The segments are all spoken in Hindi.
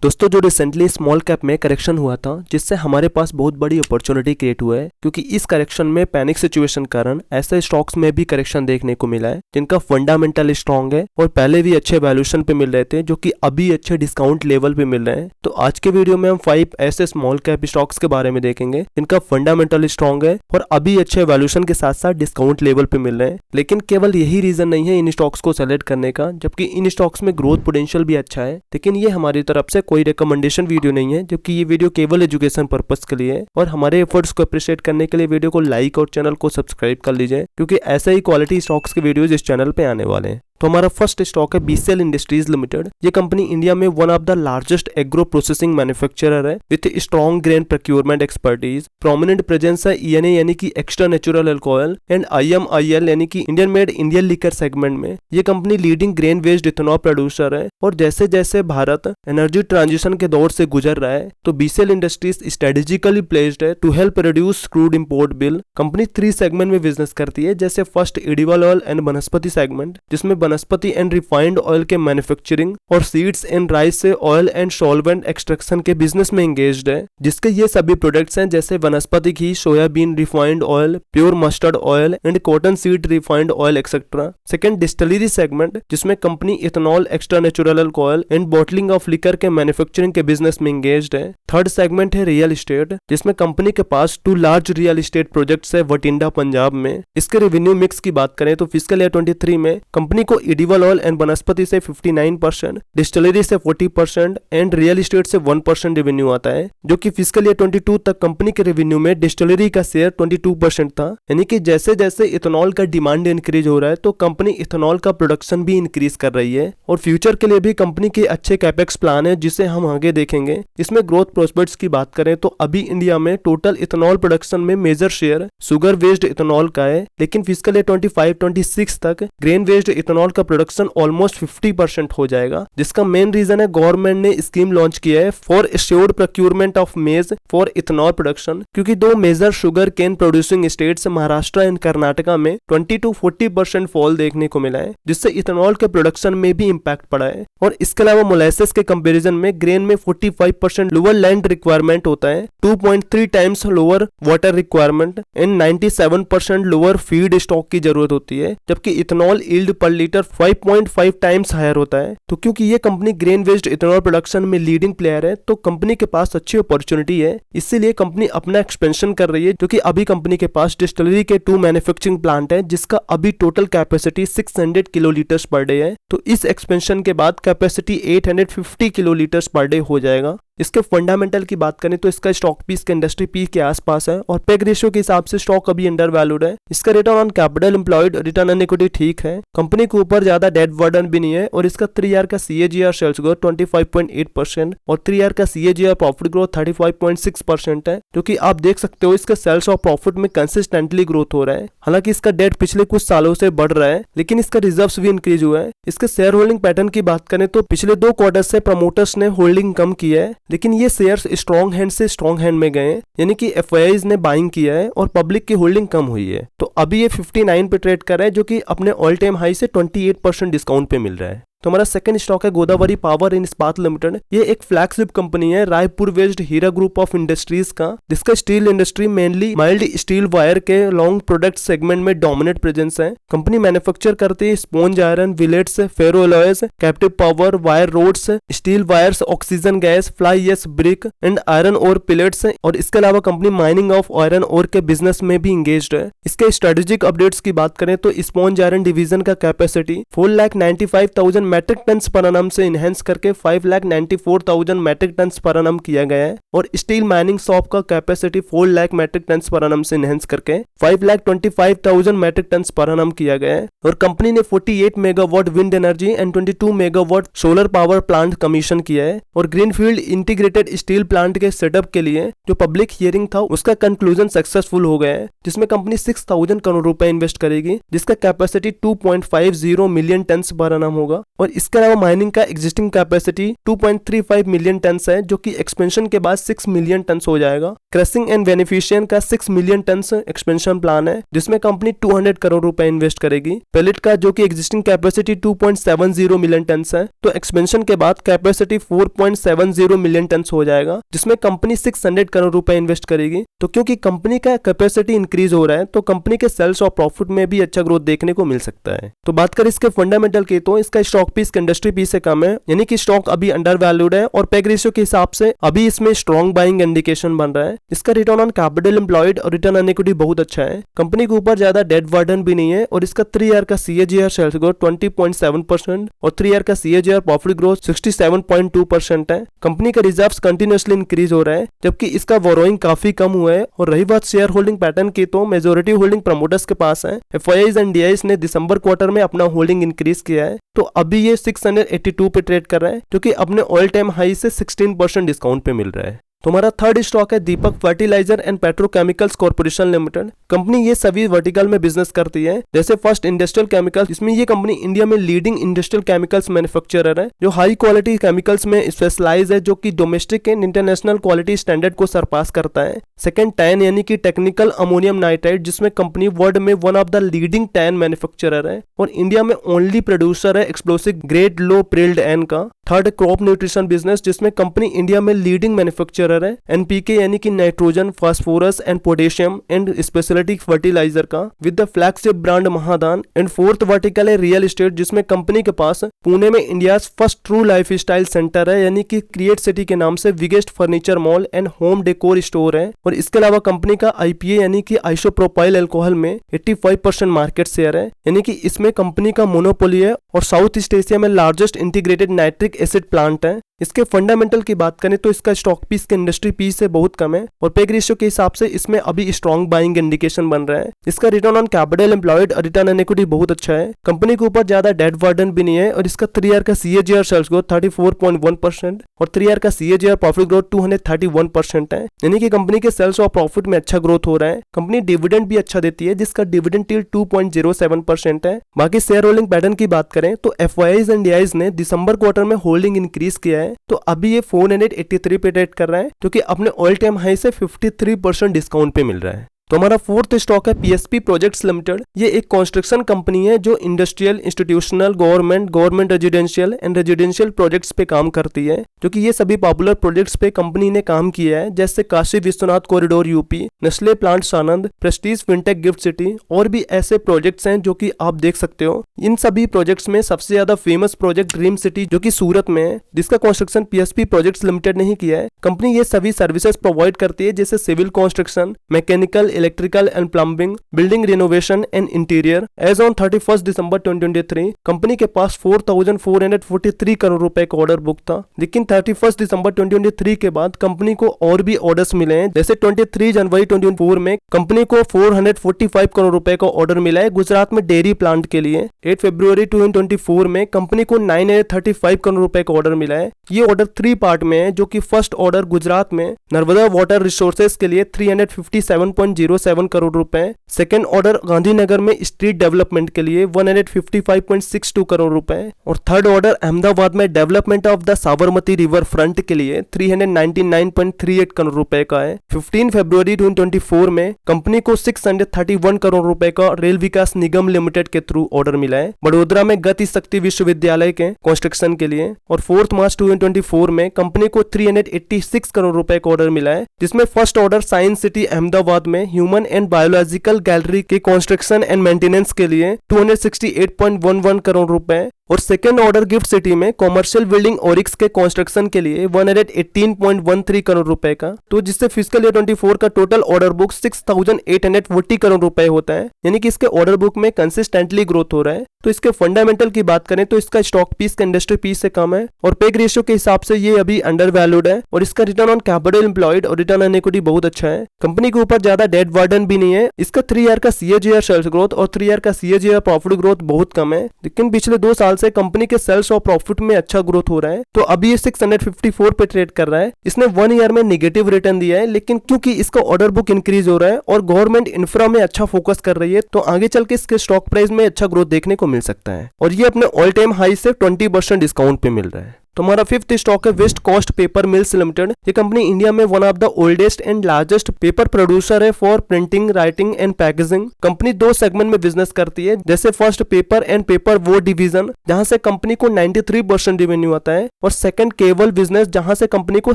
दोस्तों जो रिसेंटली स्मॉल कैप में करेक्शन हुआ था जिससे हमारे पास बहुत बड़ी अपॉर्चुनिटी क्रिएट हुआ है क्योंकि इस करेक्शन में पैनिक सिचुएशन कारण ऐसे स्टॉक्स में भी करेक्शन देखने को मिला है जिनका फंडामेंटल स्ट्रांग है और पहले भी अच्छे वैल्यूएशन पे मिल रहे थे जो कि अभी अच्छे डिस्काउंट लेवल पे मिल रहे हैं। तो आज के वीडियो में हम 5 ऐसे स्मॉल कैप स्टॉक्स के बारे में देखेंगे जिनका फंडामेंटल स्ट्रांग है और अभी अच्छे वैल्यूएशन के साथ साथ डिस्काउंट लेवल पे मिल रहे हैं। लेकिन केवल यही रीजन नहीं है इन स्टॉक्स को सेलेक्ट करने का, जबकि इन स्टॉक्स में ग्रोथ पोटेंशियल भी अच्छा है। लेकिन ये हमारी तरफ से कोई रिकमेंडेशन वीडियो नहीं है, जबकि ये वीडियो केवल एजुकेशन पर्पस के लिए है और हमारे एफर्ट्स को अप्रिशिएट करने के लिए वीडियो को लाइक और चैनल को सब्सक्राइब कर लीजिए क्योंकि ऐसे ही क्वालिटी स्टॉक्स के वीडियोज इस चैनल पे आने वाले हैं। तो हमारा फर्स्ट स्टॉक है बीसीएल इंडस्ट्रीज लिमिटेड। ये कंपनी इंडिया में one of the largest agro processing manufacturer है with strong grain procurement expertise. Prominent presence है ईएनए यानी कि extra natural alcohol and IMIL यानी कि Indian made Indian liquor segment में। ये company leading grain based ethanol producer है और जैसे जैसे भारत एनर्जी ट्रांजिशन के दौर से गुजर रहा है तो बीसीएल इंडस्ट्रीज स्ट्रेटेजिकली प्लेस्ड है to help reduce crude import bill. Company 3 segment में बिजनेस करती है, जैसे first edible oil and vanaspati segment जिसमें वनस्पति एंड रिफाइंड ऑयल के मैन्युफैक्चरिंग और सीड्स एंड राइस से ऑयल एंड सॉल्वेंट एक्सट्रैक्शन के बिजनेस में एंगेज्ड है, जिसके ये सभी प्रोडक्ट्स हैं जैसे vanaspati ghee, soybean refined oil, pure mustard oil and cotton seed refined oil etcetera. Second distillery segment जिसमें company ethanol, extra natural alcohol and bottling of liquor के मैन्युफैक्चरिंग के बिजनेस में एंगेज्ड है। थर्ड सेगमेंट है रियल एस्टेट जिसमें कंपनी के पास 2 लार्ज रियल एस्टेट प्रोजेक्ट्स है वटिंडा पंजाब में। इसके रेवेन्यू मिक्स की बात करें तो फिस्कल ईयर 23 में कंपनी को एडिबल ऑयल एंड वनस्पति से 59%, डिस्टिलरी से 40% एंड रियल एस्टेट से 1% रेवेन्यू आता है, जो कि फिस्कल ईयर 22 तक कंपनी के रेवेन्यू में डिस्टिलरी का शेयर 22% था। यानी कि जैसे जैसे इथेनॉल का डिमांड इंक्रीज हो रहा है तो कंपनी इथेनॉल का प्रोडक्शन भी इंक्रीज कर रही है और फ्यूचर के लिए भी कंपनी के अच्छे कैपेक्स प्लान है जिसे हम आगे देखेंगे। इसमें ग्रोथ प्रोस्पेक्ट्स की बात करें तो अभी इंडिया में टोटल इथेनॉल प्रोडक्शन में major share sugar based ethanol का है, लेकिन फिस्कल ईयर 25-26 तक ग्रेन बेस्ड इथेनॉल का प्रोडक्शन ऑलमोस्ट 50% हो जाएगा, जिसका मेन रीजन है गवर्नमेंट ने स्कीम लॉन्च किया है for assured procurement of maize for ethanol production, क्योंकि 2 major sugar cane producing states Maharashtra and Karnataka में 20-40% फॉल देखने को मिला है, जिससे इथेनॉल के प्रोडक्शन में भी इम्पैक्ट पड़ा है। और इसके अलावा मोलेसेस के कंपेरिजन में ग्रेन में 45% लोअर लैंड रिक्वायरमेंट होता है, 2.3 times lower water requirement and 97% lower feed stock की जरूरत होती है, जबकि इथेनॉल यील्ड पर लीटर 5.5 टाइम्स हायर होता है। तो क्योंकि ये company grain based ethanol production में लीडिंग प्लेयर है तो कंपनी के पास अच्छी अपॉर्चुनिटी है, इसीलिए कंपनी अपना एक्सपेंशन कर रही है, जो कि अभी कंपनी के पास डिस्टिलरी के 2 मैन्युफैक्चरिंग प्लांट है जिसका अभी total capacity 600 kilolitres per day है। तो इस एक्सपेंशन के बाद कैपेसिटी 850 किलोलीटर्स पर डे हो जाएगा। इसके फंडामेंटल की बात करें तो इसका स्टॉक भी इसके इंडस्ट्री पी के आसपास है और पेग रेशियो के हिसाब से स्टॉक अभी अंडर वैल्यूड है। इसका return on capital employed, return on equity ठीक है, कंपनी के ऊपर ज्यादा डेट बर्डन भी नहीं है और इसका 3 ईयर का CAGR सेल्स ग्रोथ 25.8% और 3 ईयर का CAGR प्रॉफिट ग्रोथ 35.6% है, जो कि आप देख सकते हो इसके सेल्स और प्रॉफिट में कंसिस्टेंटली ग्रोथ हो रहा है। हालांकि इसका डेट पिछले कुछ सालों से बढ़ रहा है लेकिन इसका रिजर्व्स भी इंक्रीज हुआ है। इसके शेयर होल्डिंग पैटर्न की बात करें तो पिछले 2 क्वार्टर से प्रमोटर्स ने होल्डिंग कम किया है, लेकिन ये शेयर्स स्ट्रॉन्ग हैंड से स्ट्रॉन्ग हैंड में गए, यानी कि FIIs ने बाइंग किया है और पब्लिक की होल्डिंग कम हुई है। तो अभी ये 59 पे ट्रेड कर रहा है, जो कि अपने ऑल टाइम हाई से 28% डिस्काउंट पे मिल रहा है। तो हमारा सेकंड स्टॉक है Godavari power and Ispat limited. ये एक फ्लैगशिप कंपनी है Raipur based Hira group of industries का, जिसका steel industry mainly mild steel wire के लॉन्ग प्रोडक्ट सेगमेंट में डोमिनेट प्रेजेंस है। कंपनी मैन्युफैक्चर करती है sponge iron, billets, ferro alloys, captive power, wire rods, steel wires, oxygen gas, fly ash brick and iron ore pellets, और इसके अलावा company mining of iron ore के बिजनेस में भी इंगेज्ड है। इसके स्ट्रेटेजिक अपडेट्स की बात करें तो स्पॉन्ज आयरन डिवीजन का कैपेसिटी 4,95,000 मैट्रिक टन्स पर एनम से इनहेंस करके 5,94,000 मैट्रिक टन्स पर एनम किया गया है और स्टील माइनिंग शॉप का कैपेसिटी 4 लाख मैट्रिक टन्स पर एनम से इनहेंस करके 5,25,000 मैट्रिक टन्स पर एनम किया गया है। और कंपनी ने 48 megawatt wind energy and 22 megawatt solar power plant commission किया है और ग्रीनफील्ड इंटीग्रेटेड स्टील प्लांट के सेटअप के लिए जो पब्लिक हियरिंग था उसका कंक्लूजन सक्सेसफुल हो गया है, जिसमें कंपनी 6,000 करोड़ रुपए इन्वेस्ट करेगी, जिसका कैपेसिटी 2.50 मिलियन टन्स पर एनम होगा। और इसके अलावा माइनिंग का एग्जिस्टिंग कैपेसिटी 2.35 मिलियन टन्स है, जो कि एक्सपेंशन के बाद 6 मिलियन टन्स हो जाएगा। क्रशिंग एंड बेनिफिशियन का 6 मिलियन टन एक्सपेंशन प्लान है जिसमें कंपनी 200 करोड़ रुपए इन्वेस्ट करेगी। पेलेट का जो कि एग्जिस्टिंग कैपेसिटी 2.70 मिलियन टन है, तो एक्सपेंशन के बाद कैपेसिटी 4.70 मिलियन टन हो जाएगा जिसमें कंपनी 600 करोड़ रुपए इन्वेस्ट करेगी। तो क्योंकि कंपनी का कैपेसिटी इंक्रीज हो रहा है तो कंपनी के सेल्स और प्रॉफिट में भी अच्छा ग्रोथ देखने को मिल सकता है। तो बात करें इसके फंडामेंटल की, तो इसका स्टॉक पी इसके इंडस्ट्री पी से कम है, यानी कि स्टॉक अभी अंडर वैल्यूड है और पेग रेशियो के हिसाब से अभी इसमें स्ट्रॉन्ग बाइंग इंडिकेशन बन रहा है। इसका रिटर्न ऑन कैपिटल एम्प्लॉयड और रिटर्न ऑन इक्विटी बहुत अच्छा है। कंपनी के ऊपर ज्यादा डेट बर्डन भी नहीं है और इसका 3 ईयर का CAGR सेल्स ग्रोथ 20.7% और 3 ईयर का CAGR प्रॉफिट ग्रोथ 67.2% है। कंपनी का रिजर्व्स कंटिन्यूअसली इंक्रीज हो रहा है जबकि इसका बोरोइंग काफी कम हुआ है। और रही बात शेयर होल्डिंग पैटर्न की, तो मेजोरिटी होल्डिंग प्रमोटर्स के पास है। FIIs एंड DIs ने दिसंबर क्वार्टर में अपना होल्डिंग इंक्रीज किया है, तो अभी ये 682 पे ट्रेड कर रहा है जो कि अपने ऑल टाइम हाई से 16% डिस्काउंट पे मिल रहा है। तो हमारा थर्ड स्टॉक है Deepak fertilizer and petrochemicals corporation limited. Company ये सभी वर्टिकल में बिजनेस करती है, जैसे फर्स्ट इंडस्ट्रियल केमिकल्स, इसमें ये कंपनी इंडिया में लीडिंग इंडस्ट्रियल केमिकल्स मैन्युफैक्चरर है जो हाई क्वालिटी केमिकल्स में स्पेशलाइज है, जो कि domestic and international quality standard को सरपास करता है। सेकंड टैन यानी कि टेक्निकल अमोनियम नाइट्राइड, जिसमें कंपनी वर्ल्ड में one of the leading tan manufacturer है और इंडिया में ओनली प्रोड्यूसर है एक्सप्लोसिव ग्रेड लो प्रिल्ड एन का। थर्ड क्रॉप न्यूट्रिशन बिजनेस, जिसमें कंपनी इंडिया में लीडिंग मैन्युफैक्चरर है NPK यानी कि nitrogen, phosphorus and potassium and speciality fertiliser का with the flagship brand Mahadhan. And fourth vertical है रियल एस्टेट, जिसमें कंपनी के पास पुणे में India first true lifestyle centre है, यानी कि क्रिएट सिटी के नाम से biggest furniture mall and home decor store है। और इसके अलावा कंपनी का IPA यानी कि आइसोप्रोपाइल अल्कोहल में 85% मार्केट शेयर है, यानी कि इसमें कंपनी का मोनोपोली है और साउथ ईस्ट एशिया में largest integrated nitric acid plant है। इसके फंडामेंटल की बात करें तो इसका स्टॉक पीस के इंडस्ट्री पीस से बहुत कम है और पेग रेशियो के हिसाब से इसमें अभी स्ट्रॉन्ग बाइंग इंडिकेशन बन रहा है। इसका रिटर्न ऑन कैपिटल एम्प्लॉयड और रिटर्न ऑन इक्विटी बहुत अच्छा है। कंपनी के ऊपर ज्यादा डेट बर्डन भी नहीं है और इसका 3 ईयर का CAGR सेल्स ग्रोथ 34.1% और 3 ईयर का CAGR प्रॉफिट ग्रोथ 231% है, यानी कि कंपनी के सेल्स और प्रॉफिट में अच्छा ग्रोथ हो रहा है। कंपनी डिविडेंड भी अच्छा देती है, जिसका डिविडेंड टिल 2.07% है। बाकी शेयर होल्डिंग पैटर्न की बात करें तो FIIs एंड DIs ने दिसंबर क्वार्टर में होल्डिंग इंक्रीज किया है, तो अभी ये 483 पे ट्रेड कर रहा है, जो कि अपने ऑल टाइम हाई से 53% डिस्काउंट पे मिल रहा है। तो हमारा फोर्थ स्टॉक है PSP प्रोजेक्ट्स लिमिटेड। ये एक कंस्ट्रक्शन कंपनी है जो industrial, institutional, government residential and residential projects पे काम करती है, जो कि ये सभी पॉपुलर प्रोजेक्ट्स पे कंपनी ने काम किया है, जैसे Kashi Vishwanath corridor UP, Nestle plant Sanand, Prestige fintech gift city और भी ऐसे प्रोजेक्ट्स हैं जो कि आप देख सकते हो। इन सभी प्रोजेक्ट्स में सबसे ज्यादा फेमस प्रोजेक्ट ड्रीम सिटी जो कि सूरत में है, जिसका कंस्ट्रक्शन PSP प्रोजेक्ट्स लिमिटेड ने ही किया है। कंपनी ये सभी सर्विसेज प्रोवाइड करती है, जैसे civil construction, mechanical, electrical and plumbing, building renovation and interior. As on 31 दिसंबर 2023 कंपनी के पास 4,443 करोड़ रुपए का ऑर्डर बुक था, लेकिन 31 दिसंबर 2023 के बाद कंपनी को और भी ऑर्डर्स मिले हैं, जैसे 23 जनवरी 2024 में कंपनी को 445 करोड़ रुपए का ऑर्डर मिला है गुजरात में डेयरी प्लांट के लिए। 8 फरवरी 2024 में कंपनी को 935 करोड़ रुपए का ऑर्डर मिला है। ये ऑर्डर 3 पार्ट में है, जो कि फर्स्ट ऑर्डर गुजरात में नर्मदा वाटर रिसोर्सेज के लिए 357.07 करोड़ रुपए, सेकंड ऑर्डर गांधीनगर में स्ट्रीट डेवलपमेंट के लिए 155.62 करोड़ रुपए और थर्ड ऑर्डर अहमदाबाद में development of the Sabarmati river front के लिए 399.38 करोड़ रुपए का है। 15 फरवरी 2024 में कंपनी को 631 करोड़ रुपए का रेल विकास निगम लिमिटेड के थ्रू ऑर्डर मिला है बड़ोदरा में गति शक्ति विश्वविद्यालय के कंस्ट्रक्शन के लिए। और 4 मार्च 2024 में कंपनी को 386 करोड़ रुपए का ऑर्डर मिला है, जिसमें first order science city Ahmedabad में ह्यूमन एंड बायोलॉजिकल गैलरी के कंस्ट्रक्शन एंड मेंटेनेंस के लिए 268.11 करोड़ रुपए और सेकेंड ऑर्डर गिफ्ट सिटी में कॉमर्शियल बिल्डिंग ओरिक्स के कंस्ट्रक्शन के लिए 118.13 करोड़ रुपए का, तो जिससे फिस्कल ईयर 24 का टोटल ऑर्डर बुक 6,840 करोड़ रुपए होता है, यानी कि इसके ऑर्डर बुक में कंसिस्टेंटली ग्रोथ हो रहा है। तो इसके फंडामेंटल की बात करें तो इसका स्टॉक पीस का इंडस्ट्री पीस से कम है और पेग रेशियो के हिसाब से ये अभी अंडर वैल्यूड है और इसका रिटर्न ऑन कैपिटल एम्प्लॉयड और रिटर्न ऑन इक्विटी बहुत अच्छा है। कंपनी के ऊपर ज्यादा डेट बर्डन भी नहीं है। इसका 3 ईयर का CAGR सेल्स ग्रोथ और 3 ईयर का CAGR प्रॉफिट ग्रोथ बहुत कम है, लेकिन पिछले 2 साल से कंपनी के सेल्स और प्रॉफिट में अच्छा ग्रोथ हो रहा है। तो अभी ये 654 पे ट्रेड कर रहा है। इसने 1 ईयर में नेगेटिव रिटर्न दिया है, लेकिन क्योंकि इसका ऑर्डर बुक इंक्रीज हो रहा है और गवर्नमेंट इंफ्रा में अच्छा फोकस कर रही है, तो आगे चल के इसके स्टॉक प्राइस में अच्छा ग्रोथ देखने को मिल सकता है और ये अपने ऑल टाइम हाई से 20% डिस्काउंट पे मिल रहा है। तो हमारा फिफ्थ स्टॉक है west coast paper mills limited. ये कंपनी इंडिया में one of the oldest and largest paper producer है for printing, writing and packaging. Company दो सेगमेंट में बिजनेस करती है, जैसे फर्स्ट पेपर एंड पेपर वो डिवीजन जहां से कंपनी को 93% रेवेन्यू आता है, और सेकंड केबल बिजनेस जहां से कंपनी को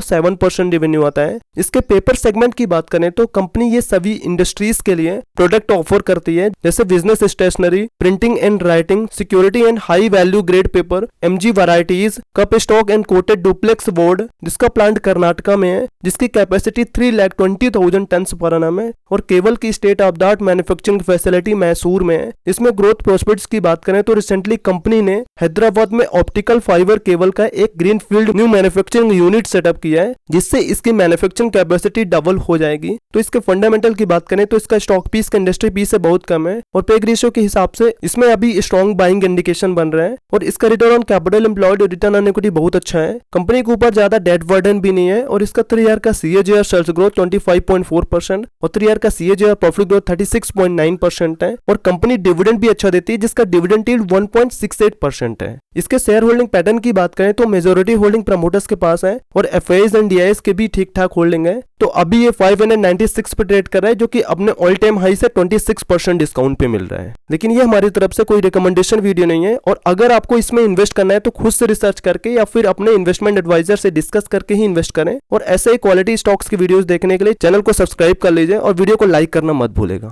7% रेवेन्यू आता है। इसके पेपर सेगमेंट की बात करें तो कंपनी ये सभी इंडस्ट्रीज के लिए प्रोडक्ट ऑफर करती है, जैसे business stationery, printing and writing, security and high value grade paper, MG varieties, cup stock and coated duplex board, जिसका प्लांट कर्नाटका में है, जिसकी कैपेसिटी 3,20,000 टन पर एनम है, और केबल की state of the art manufacturing facility Mysore में है। इसमें ग्रोथ प्रोस्पेक्ट्स की बात करें तो रिसेंटली कंपनी ने हैदराबाद में ऑप्टिकल फाइबर केबल का एक greenfield new manufacturing unit setup किया है, जिससे इसकी मैन्युफैक्चरिंग कैपेसिटी डबल हो जाएगी। तो इसके फंडामेंटल की बात करें तो इसका स्टॉक पीस का इंडस्ट्री पीस से बहुत कम है, और पेग रेशियो के हिसाब से इसमें अभी स्ट्रॉन्ग बाइंग इंडिकेशन बन रहा है, और इसका रिटर्न ऑन कैपिटल एम्प्लॉयड और रिटर्न ऑन इक्विटी बहुत अच्छा है। कंपनी के ऊपर ज्यादा डेट बर्डन भी नहीं है, और इसका 3 ईयर का CAGR सेल्स ग्रोथ 25.4% और 3 ईयर का CAGR प्रॉफिट ग्रोथ 36.9% है, और कंपनी डिविडेंड भी अच्छा देती है, जिसका डिविडेंड यील्ड 1.68% है। इसके शेयर होल्डिंग पैटर्न की बात करें तो मेजोरिटी होल्डिंग प्रमोटर्स के पास है, और FIs एंड DIs के भी ठीक ठाक होल्डिंग है। तो अभी ये 596 पे ट्रेड कर रहा है, जो कि अपने ऑल टाइम हाई से 26% डिस्काउंट पे मिल रहा है। लेकिन ये हमारी तरफ से कोई रिकमेंडेशन वीडियो नहीं है, और अगर आपको इसमें इन्वेस्ट करना है तो खुद से रिसर्च करके या फिर अपने इन्वेस्टमेंट एडवाइजर से डिस्कस करके ही इन्वेस्ट करें। और ऐसे ही क्वालिटी स्टॉक्स की वीडियोस देखने के लिए चैनल को सब्सक्राइब कर लीजिए और वीडियो को लाइक करना मत भूलेगा।